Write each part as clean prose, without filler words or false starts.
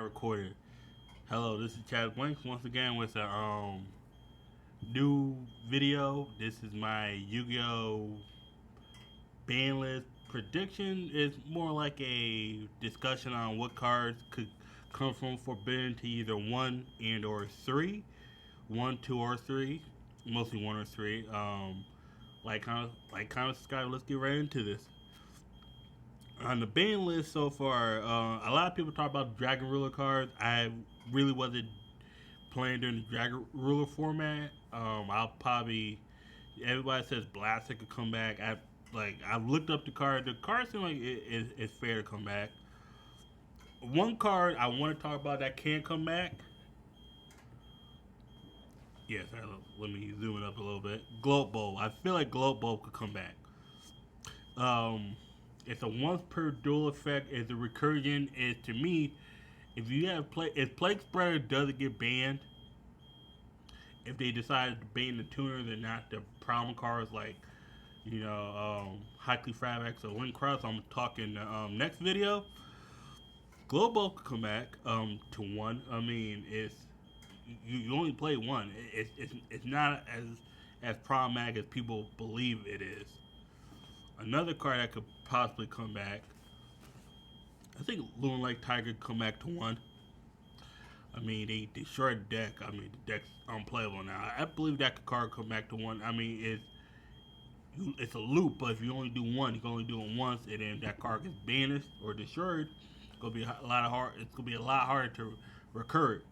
recorded. Hello, this is Chad Blanks once again with a new video. This is my Yu-Gi-Oh! Ban list prediction. It's more like a discussion on what cards could come from forbidden to either one and or three, one, two, or three, mostly one or three. Comment, subscribe. Let's get right into this. On the ban list so far, a lot of people talk about Dragon Ruler cards. I really wasn't playing during the Dragon Ruler format. I'll probably everybody says Blaster could come back. I've looked up the card. The card seems like it's fair to come back. One card I want to talk about that can come back. Yes, let me zoom it up a little bit. Globe Bowl. I feel like Globe Bowl could come back. It's a once per duel effect. It's a recursion. Is to me, if you have if Plague Spreader doesn't get banned, if they decide to ban the tuners and not the problem cards like Hikely Fabrics or Link Cross, I'm talking next video. Global could come back to one. I mean, it's you only play one. It's not as problematic as people believe it is. Another card that could possibly come back. I think Lunar Lake Tiger could come back to one. I mean, they destroyed the deck. I mean, the deck's unplayable now. I believe that card could come back to one. I mean, it's a loop, but if you only do one, you can only do it once, and then that card gets banished or destroyed. It's gonna be a lot harder to recur it.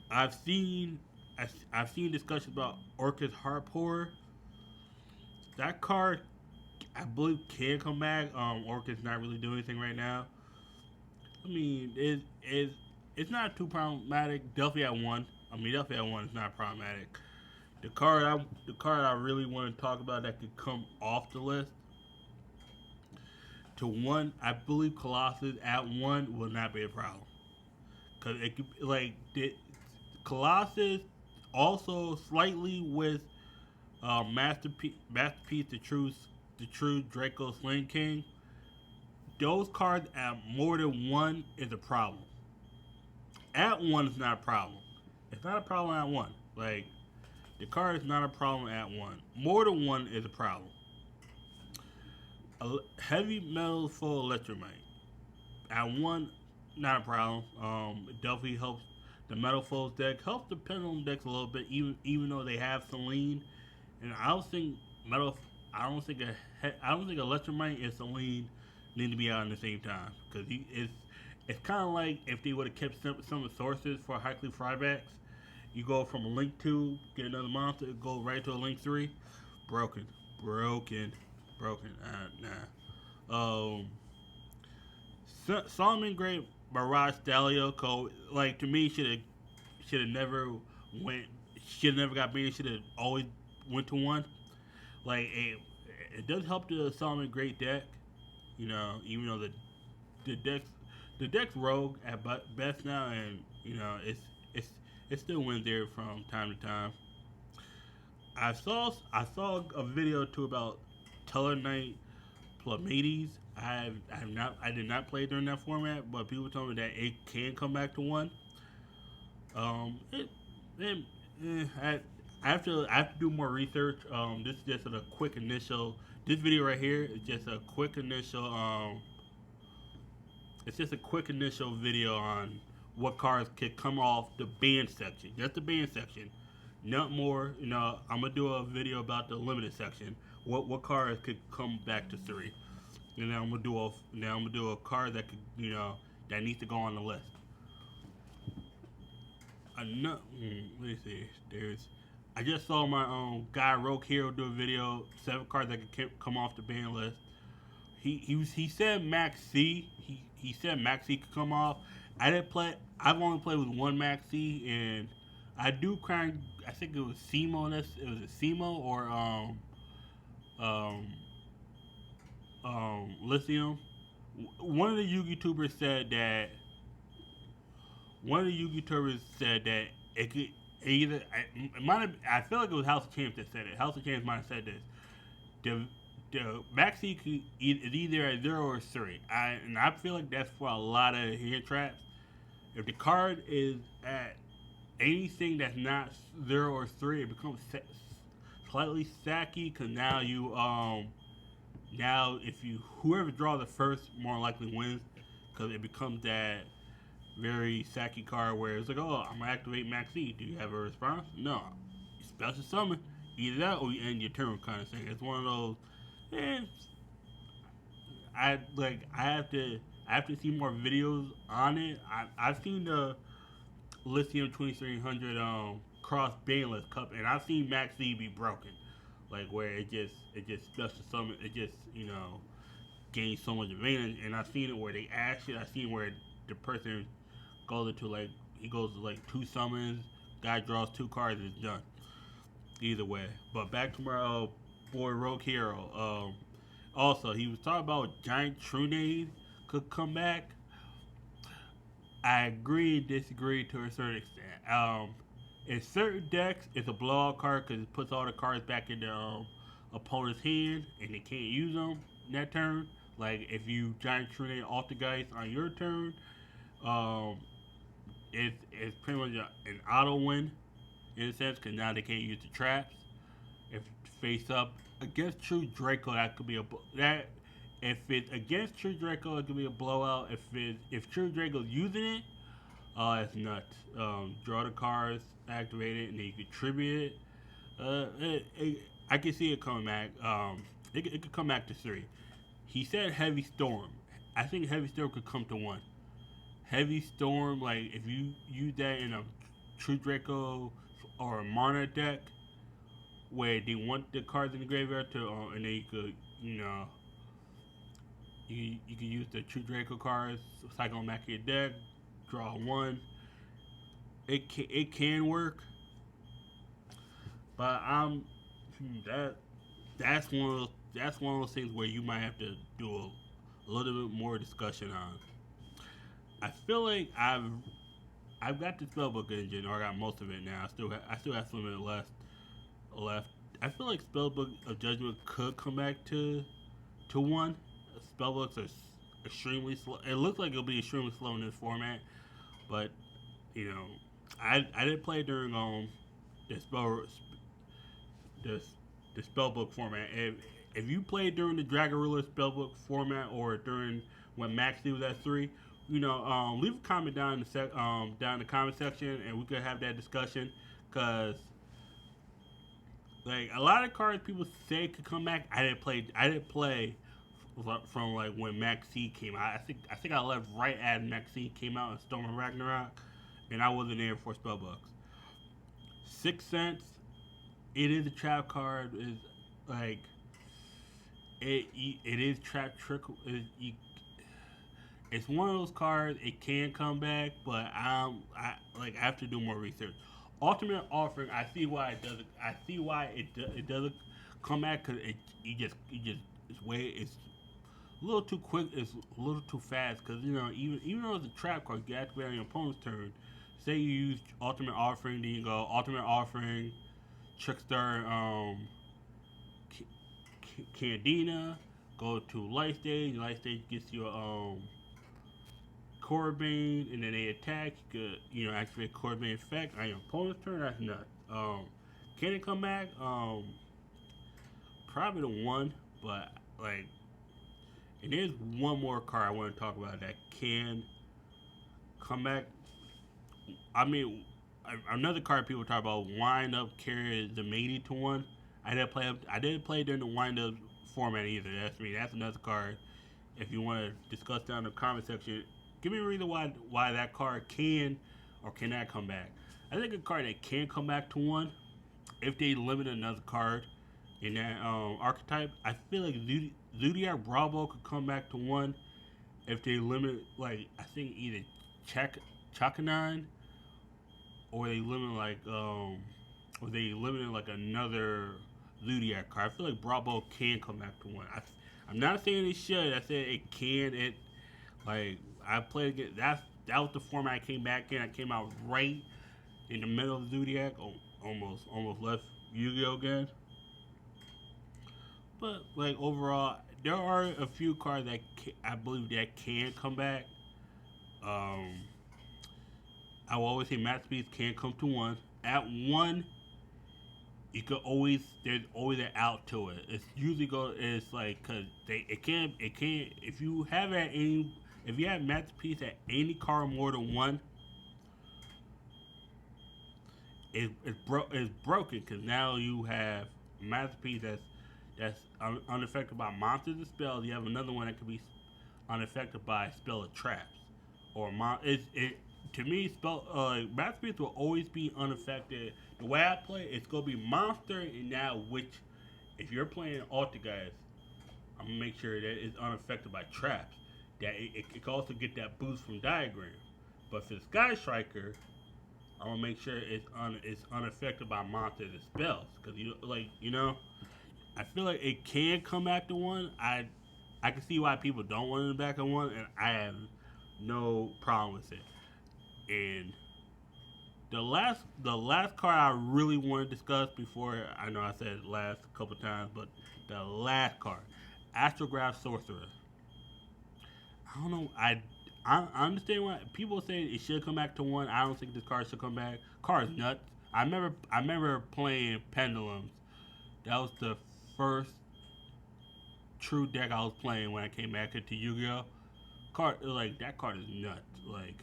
I've seen discussions about Orchid's Heart Pour. That card, I believe, can come back. Orchid's not really doing anything right now. I mean, it's not too problematic. Definitely at one. Definitely at one is not problematic. The card I really want to talk about that could come off the list to one, I believe Colossus at one will not be a problem. Cause it could Colossus also slightly with Masterpiece, the true Draco Sling King. Those cards at more than one is a problem. At one is not a problem. It's not a problem at one. Like, the card is not a problem at one. More than one is a problem. A heavy metal full electromite. At one, not a problem. It definitely helps the metal foes deck. Helps the pendulum decks a little bit, even though they have Selene. And I don't think electromite and Selene need to be out at the same time, because it's kind of like if they would have kept some of the sources for Hikely Frybacks. You go from a Link 2, get another monster, go right to a Link 3. Broken. Solomon Great Mirage Stalio Code, like, to me, should have never got banned. Should have always went to one. Like, it does help the Solomon Great deck, even though the deck's rogue at best now, and it still wins there from time to time. I saw a video too about Tellarknight Pleiades. I did not play during that format, but people told me that it can come back to one. I have to do more research. This is just a quick initial. This video right here is just a quick initial. It's just a quick initial video on what cards could come off the ban section. Just the ban section, not more. I'm gonna do a video about the limited section. What cards could come back to three, and then I'm gonna do a card that could that needs to go on the list. Let me see. I just saw my guy Rogue Hero do a video, 7 cards that could come off the ban list. He said Max C. He said Max C could come off. I've only played with one Max C, and I do kind. I think it was Simo. It was a Simo or Lithium. One of the YouTubers said that. It could either. I feel like it was House of Champs that said it. House of Champs might have said this. The Max C is either a 0 or 3. I feel like that's for a lot of hand traps. if the card is at anything that's not 0 or 3, it becomes slightly sacky because now you now if you whoever draws the first more likely wins because it becomes that very sacky card where it's like, oh, I'm gonna activate Max E. Do you have a response? No. You special summon. Either that or you end your turn kind of thing. It's one of those. Eh, I have to see more videos on it. I've seen the Lithium 2300 cross baneless cup, and I've seen Max Z be broken, like where it just special summon, it just gains so much advantage. And I've seen it where they actually I've seen where the person goes into like he goes to like 2 summons, guy draws 2 cards, it's done. Either way, but back to my boy Rogue Hero. Also, he was talking about Giant Trunade could come back. I agree and disagree to a certain extent. In certain decks, it's a blowout card because it puts all the cards back in the opponent's hand and they can't use them that turn. Like if you Giant Trunade Altergeist on your turn, um, it's pretty much an auto win in a sense because now they can't use the traps. If face up against True Draco, that could be that. If it's against True Draco, it could be a blowout. If True Draco's using it, it's nuts. Draw the cards, activate it, and then you can tribute it. I can see it coming back. It could come back to 3. He said Heavy Storm. I think Heavy Storm could come to 1. Heavy Storm, like if you use that in a True Draco or a Mana deck, where they want the cards in the graveyard to, and then you could, you can use the True Draco cards, cycle them back in your deck, draw 1. It can work, but that's one of those things where you might have to do a little bit more discussion on. I feel like I've got the spellbook engine, or I got most of it now. I still have some of it left. I feel like Spellbook of Judgment could come back to 1. Spellbooks are extremely slow. It looks like it'll be extremely slow in this format, but I didn't play during the the spellbook format. If you played during the Dragon Ruler spellbook format or during when Max D was at 3, leave a comment down in the comment section, and we could have that discussion. Cause like a lot of cards people say could come back. I didn't play from like when Max C came out. I think I left right as Max C came out in Storm of Ragnarok, and I wasn't there for spellbooks. 6 cents. It is a trap card. Is like it is trap trick. It's one of those cards. It can come back, but I have to do more research. Ultimate Offering. I see why it doesn't. I see why it doesn't come back because it's a little too quick. It's a little too fast because even though it's a trap card, you activate on your opponent's turn. Say you use Ultimate Offering, then you go Ultimate Offering, Trickstar, Candina, go to Light Stage. Light Stage gets you Corbane, and then they attack. You could activate Corbane effect on your opponent's turn. That's nuts. Can it come back? Probably the 1, but like, and there's one more card I want to talk about that can come back. I mean, another card people talk about, Wind Up carries the Mania to 1. I didn't play during the Wind Up format either. That's another card. If you want to discuss down in the comment section, give me a reason why that card can or cannot come back. I think a card that can come back to 1, if they limit another card in that archetype. I feel like Zodiac Bravo could come back to 1 if they limit, like, I think either Chakanon or they limit another Zodiac card. I feel like Bravo can come back to 1. I'm not saying it should. I said it can. I played against that was the format I came back in. I came out right in the middle of Zodiac, almost left Yu-Gi-Oh again. But like overall, there are a few cards that I believe that can come back. I will always say masterpiece can't come to one. At one, you could always there's always an out to it. It's usually it's like because it can't if you have at any if you have masterpiece at any car more than one, it's broken because now you have masterpiece that's unaffected by monsters and spells. You have another one that could be unaffected by spell or traps or it to me spell masterpiece will always be unaffected. The way I play, it's gonna be monster and now which if you're playing alter guys, I'm gonna make sure that it's unaffected by traps. That it can also get that boost from diagram. But for the Sky Striker, I'm gonna make sure it's unaffected by monsters and spells. Cause I feel like it can come back to one. I can see why people don't want it back to one, and I have no problem with it. And the last card I really want to discuss before I know I said last a couple times, but the last card, Astrograph Sorcerer. I don't know. I understand why people say it should come back to one. I don't think this card should come back. Card's nuts. I remember playing Pendulums. That was the first true deck I was playing when I came back into Yu-Gi-Oh. That card is nuts. Like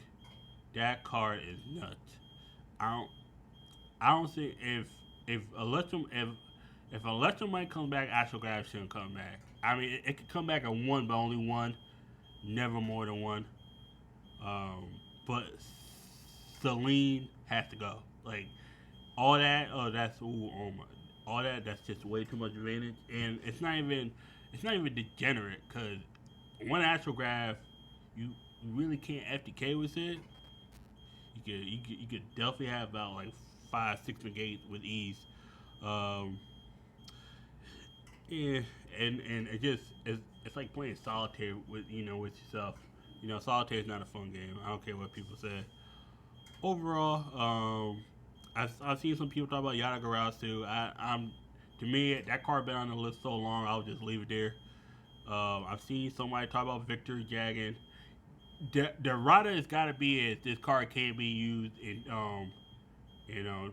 that card is nuts. I don't I don't see if Electromite comes back, Astrograph shouldn't come back. I mean, it could come back at one, but only one, never more than one. But Celine has to go. Like all that, all that. That's just way too much advantage, and it's not even degenerate because one Astrograph, you really can't FTK with it. You could definitely have about like 5-6 negates with ease. Um, yeah, and it's like playing solitaire with yourself. Solitaire is not a fun game. I don't care what people say. Overall, I've seen some people talk about Yada Garage too. To me that card been on the list so long, I'll just leave it there. I've seen somebody talk about Victor Jagging. The errata has got to be is this card can't be used you know,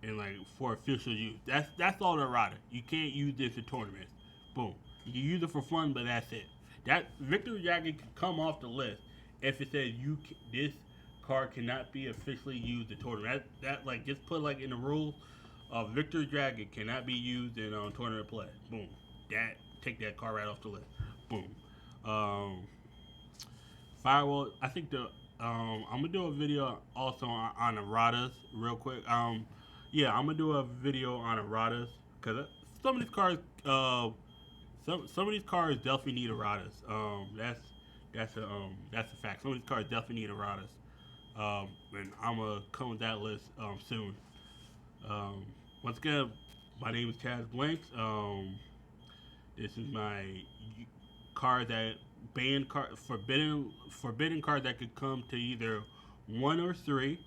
in like for official use. That's all the errata. You can't use this in tournaments. Boom. You can use it for fun, but that's it. That Victor Jagging can come off the list if it says this card cannot be officially used in tournament. That like just put like in the rules of Victor Dragon cannot be used in tournament play. Boom. Take that card right off the list. Boom. Firewall. I think I'm gonna do a video also on erratas real quick. Yeah, I'm gonna do a video on erratas because some of these cards, some of these cards definitely need erratas. That's a fact. Some of these cards definitely need erratas. And I'm gonna come with that list soon. Once again, my name is Chaz Blanks. This is my card that forbidden card that could come to either one or three.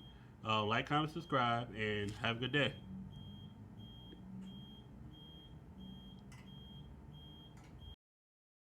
Like, comment, subscribe, and have a good day.